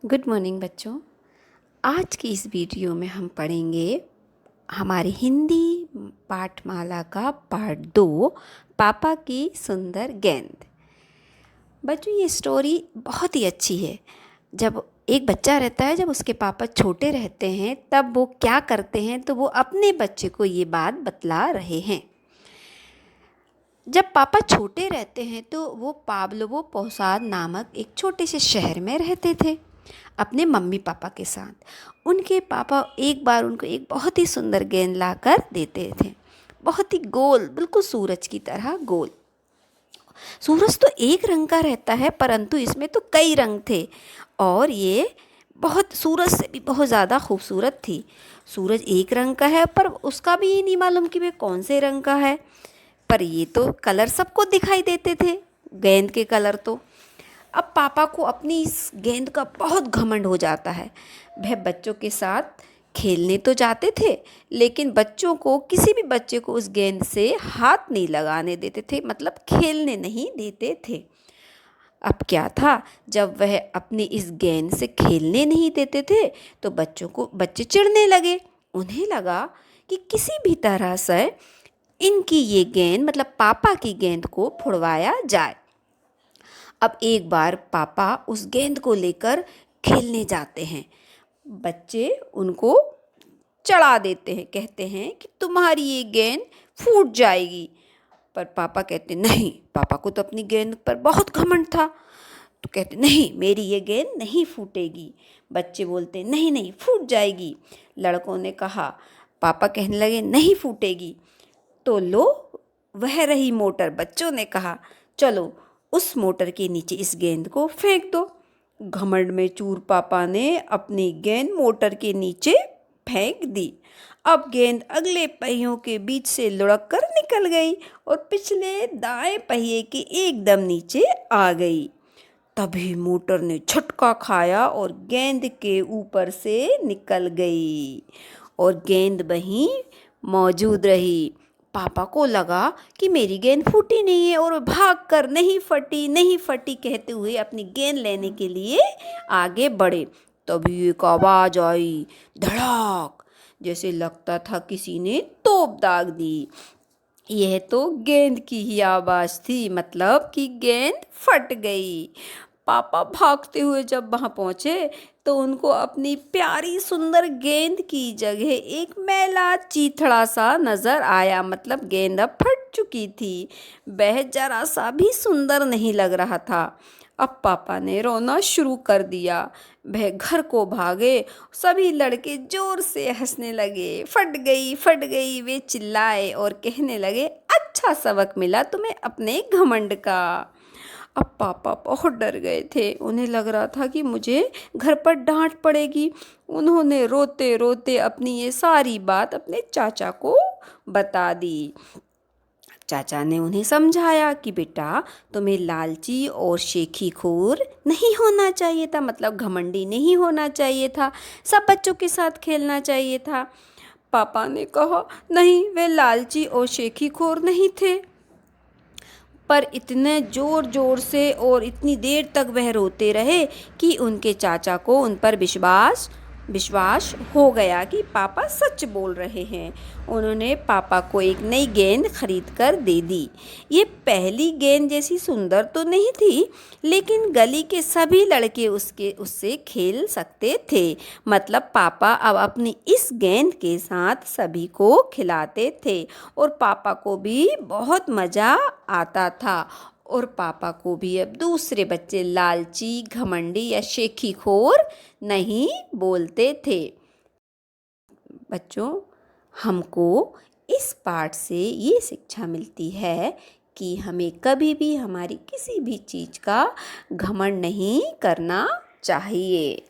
Good morning बच्चों। आज की इस वीडियो में हम पढ़ेंगे हमारी हिंदी पाठमाला का पार्ट 2, पापा की सुंदर गेंद। बच्चों, ये स्टोरी बहुत ही अच्छी है। जब एक बच्चा रहता है, जब उसके पापा छोटे रहते हैं, तब वो क्या करते हैं, तो वो अपने बच्चे को ये बात बतला रहे हैं। जब पापा छोटे रहते हैं तो वो पाब्लोवो पोसाद नामक एक छोटे से शहर में रहते थे अपने मम्मी पापा के साथ। उनके पापा एक बार उनको एक बहुत ही सुंदर गेंद लाकर देते थे, बहुत ही गोल, बिल्कुल सूरज की तरह गोल। सूरज तो एक रंग का रहता है, परंतु इसमें तो कई रंग थे और ये बहुत सूरज से भी बहुत ज़्यादा खूबसूरत थी। सूरज एक रंग का है, पर उसका भी ये नहीं मालूम कि वह कौन से रंग का है, पर ये तो कलर सबको दिखाई देते थे, गेंद के कलर तो। अब पापा को अपनी इस गेंद का बहुत घमंड हो जाता है। वह बच्चों के साथ खेलने तो जाते थे, लेकिन बच्चों को, किसी भी बच्चे को उस गेंद से हाथ नहीं लगाने देते थे, मतलब खेलने नहीं देते थे। अब क्या था, जब वह अपनी इस गेंद से खेलने नहीं देते थे तो बच्चे चिढ़ने लगे। उन्हें लगा कि किसी भी तरह से इनकी ये गेंद, मतलब पापा की गेंद को छुड़वाया जाए। अब एक बार पापा उस गेंद को लेकर खेलने जाते हैं। बच्चे उनको चढ़ा देते हैं, कहते हैं कि तुम्हारी ये गेंद फूट जाएगी। पर पापा कहते नहीं, पापा को तो अपनी गेंद पर बहुत घमंड था, तो कहते नहीं, मेरी ये गेंद नहीं फूटेगी। बच्चे बोलते नहीं नहीं, फूट जाएगी। लड़कों ने कहा, पापा कहने लगे नहीं फूटेगी, तो लो वह रही मोटर। बच्चों ने कहा चलो उस मोटर के नीचे इस गेंद को फेंक दो। घमंड में चूर पापा ने अपनी गेंद मोटर के नीचे फेंक दी। अब गेंद अगले पहियों के बीच से लुढ़क कर निकल गई और पिछले दाएं पहिए के एकदम नीचे आ गई। तभी मोटर ने झटका खाया और गेंद के ऊपर से निकल गई और गेंद वहीं मौजूद रही। पापा को लगा कि मेरी गेंद फूटी नहीं है और भाग कर नहीं फटी कहते हुए अपनी गेंद लेने के लिए आगे बढ़े। तभी एक आवाज़ आई, धड़ाक, जैसे लगता था किसी ने तोप दाग दी। यह तो गेंद की ही आवाज़ थी, मतलब कि गेंद फट गई। पापा भागते हुए जब वहाँ पहुँचे तो उनको अपनी प्यारी सुंदर गेंद की जगह एक मैला चीथड़ा सा नज़र आया, मतलब गेंद अब फट चुकी थी। वह जरा सा भी सुंदर नहीं लग रहा था। अब पापा ने रोना शुरू कर दिया। वह घर को भागे, सभी लड़के जोर से हंसने लगे। फट गई, वे चिल्लाए और कहने लगे, अच्छा सबक मिला तुम्हें अपने घमंड का। अब पापा बहुत डर गए थे, उन्हें लग रहा था कि मुझे घर पर डांट पड़ेगी। उन्होंने रोते रोते अपनी ये सारी बात अपने चाचा को बता दी। चाचा ने उन्हें समझाया कि बेटा, तुम्हें लालची और शेखीखोर नहीं होना चाहिए था, मतलब घमंडी नहीं होना चाहिए था, सब बच्चों के साथ खेलना चाहिए था। पापा ने कहा नहीं, वे लालची और शेखीखोर नहीं थे, पर इतने ज़ोर ज़ोर से और इतनी देर तक वह रोते रहे कि उनके चाचा को उन पर विश्वास हो गया कि पापा सच बोल रहे हैं। उन्होंने पापा को एक नई गेंद खरीद कर दे दी। ये पहली गेंद जैसी सुंदर तो नहीं थी, लेकिन गली के सभी लड़के उससे खेल सकते थे। मतलब पापा अब अपनी इस गेंद के साथ सभी को खिलाते थे और पापा को भी बहुत मज़ा आता था। और पापा को भी अब दूसरे बच्चे लालची, घमंडी या शेखीखोर नहीं बोलते थे। बच्चों, हमको इस पाठ से ये शिक्षा मिलती है कि हमें कभी भी हमारी किसी भी चीज़ का घमंड नहीं करना चाहिए।